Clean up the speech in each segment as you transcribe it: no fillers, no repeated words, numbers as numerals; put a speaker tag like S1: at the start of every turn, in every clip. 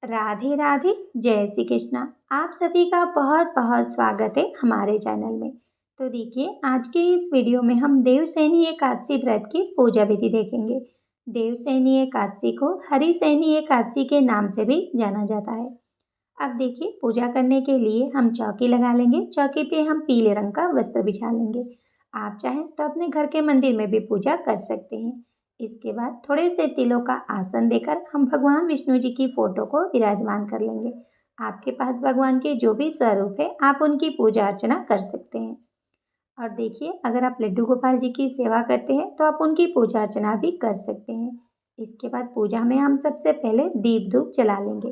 S1: राधे राधे। जय श्री कृष्णा। आप सभी का बहुत बहुत स्वागत है हमारे चैनल में। तो देखिए, आज के इस वीडियो में हम देवशयनी एकादशी व्रत की पूजा विधि देखेंगे। देवशयनी एकादशी को हरिशयनी एकादशी के नाम से भी जाना जाता है। अब देखिए, पूजा करने के लिए हम चौकी लगा लेंगे। चौकी पे हम पीले रंग का वस्त्र बिछा लेंगे। आप चाहें तो अपने घर के मंदिर में भी पूजा कर सकते हैं। इसके बाद थोड़े से तिलों का आसन देकर हम भगवान विष्णु जी की फोटो को विराजमान कर लेंगे। आपके पास भगवान के जो भी स्वरूप है, आप उनकी पूजा अर्चना कर सकते हैं। और देखिए, अगर आप लड्डू गोपाल जी की सेवा करते हैं तो आप उनकी पूजा अर्चना भी कर सकते हैं। इसके बाद पूजा में हम सबसे पहले दीप धूप जला लेंगे।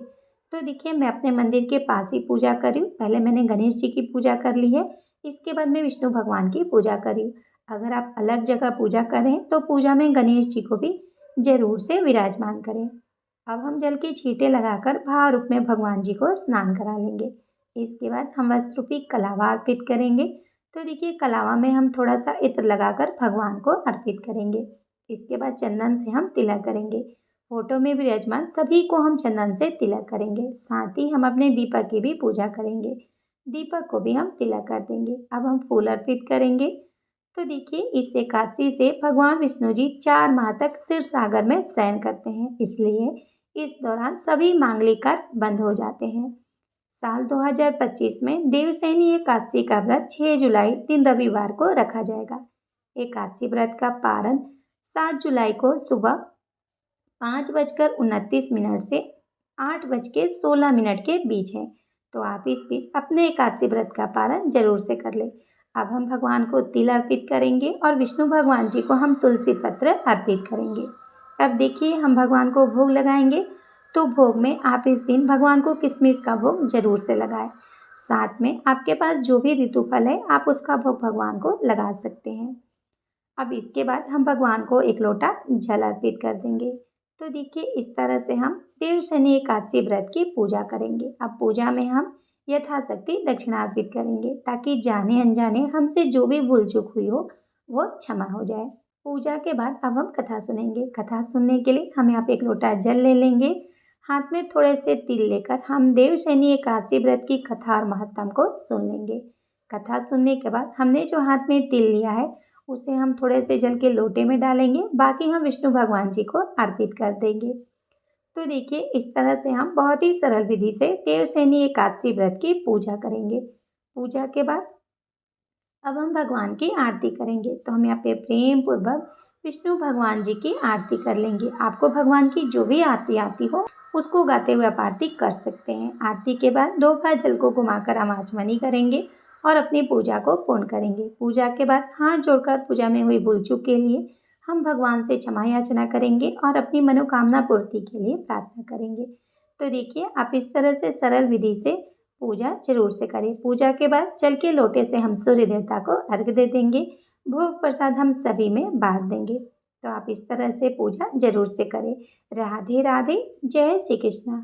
S1: तो देखिए, मैं अपने मंदिर के पास ही पूजा कर रही हूँ। पहले मैंने गणेश जी की पूजा कर ली है, इसके बाद मैं विष्णु भगवान की पूजा कर रही हूँ। अगर आप अलग जगह पूजा करें तो पूजा में गणेश जी को भी जरूर से विराजमान करें। अब हम जल के छींटे लगाकर भाव रूप में भगवान जी को स्नान करा लेंगे। इसके बाद हम वस्त्र रूपी कलावा अर्पित करेंगे। तो देखिए, कलावा में हम थोड़ा सा इत्र लगाकर भगवान को अर्पित करेंगे। इसके बाद चंदन से हम तिलक करेंगे। फोटो में विराजमान सभी को हम चंदन से तिलक करेंगे। साथ ही हम अपने दीपक की भी पूजा करेंगे। दीपक को भी हम तिलक कर देंगे। अब हम फूल अर्पित करेंगे। तो देखिए, इस एकादशी से भगवान विष्णु जी 4 माह तक क्षीर सागर में शयन करते हैं, इसलिए इस दौरान सभी मांगलिक कार्य बंद हो जाते हैं। साल 2025 में देवशयनी एकादशी का व्रत 6 जुलाई दिन रविवार को रखा जाएगा। एकादशी व्रत का पारण 7 जुलाई को सुबह 5:29 से 8:16 के बीच है। तो आप इस बीच अपने एकादशी व्रत का पारण जरूर से कर लें। अब हम भगवान को तिल अर्पित करेंगे और विष्णु भगवान जी को हम तुलसी पत्र अर्पित करेंगे। अब देखिए, हम भगवान को भोग लगाएंगे। तो भोग में आप इस दिन भगवान को किशमिश का भोग जरूर से लगाएं। साथ में आपके पास जो भी ऋतुफल है, आप उसका भोग भगवान को लगा सकते हैं। अब इसके बाद हम भगवान को 1 लोटा जल अर्पित कर देंगे। तो देखिए, इस तरह से हम देवशयनी एकादशी व्रत की पूजा करेंगे। अब पूजा में हम यथाशक्ति दक्षिणा अर्पित करेंगे, ताकि जाने अनजाने हमसे जो भी भूल चूक हुई हो वो क्षमा हो जाए। पूजा के बाद अब हम कथा सुनेंगे। कथा सुनने के लिए हम यहाँ पे 1 लोटा जल ले लेंगे। हाथ में थोड़े से तिल लेकर हम देवशयनी एकादशी व्रत की कथा और महत्तम को सुन लेंगे। कथा सुनने के बाद हमने जो हाथ में तिल लिया है, उसे हम थोड़े से जल के लोटे में डालेंगे। बाकी हम विष्णु भगवान जी को अर्पित कर देंगे। तो देखिए, इस तरह से हम बहुत ही सरल विधि से देवशयनी एकादशी व्रत की पूजा करेंगे। पूजा के बाद अब हम भगवान की आरती करेंगे। तो हम यहाँ पे प्रेम पूर्वक विष्णु भगवान जी की आरती कर लेंगे। आपको भगवान की जो भी आरती आती हो, उसको गाते हुए आप आरती कर सकते हैं। आरती के बाद 2 बार जल को घुमाकर हम आचमनी करेंगे और अपनी पूजा को पूर्ण करेंगे। पूजा के बाद हाथ जोड़कर पूजा में हुई भूल चूक के लिए हम भगवान से क्षमा याचना करेंगे और अपनी मनोकामना पूर्ति के लिए प्रार्थना करेंगे। तो देखिए, आप इस तरह से सरल विधि से पूजा जरूर से करें। पूजा के बाद जल के लोटे से हम सूर्य देवता को अर्घ्य दे देंगे। भोग प्रसाद हम सभी में बांट देंगे। तो आप इस तरह से पूजा जरूर से करें। राधे राधे। जय श्री कृष्णा।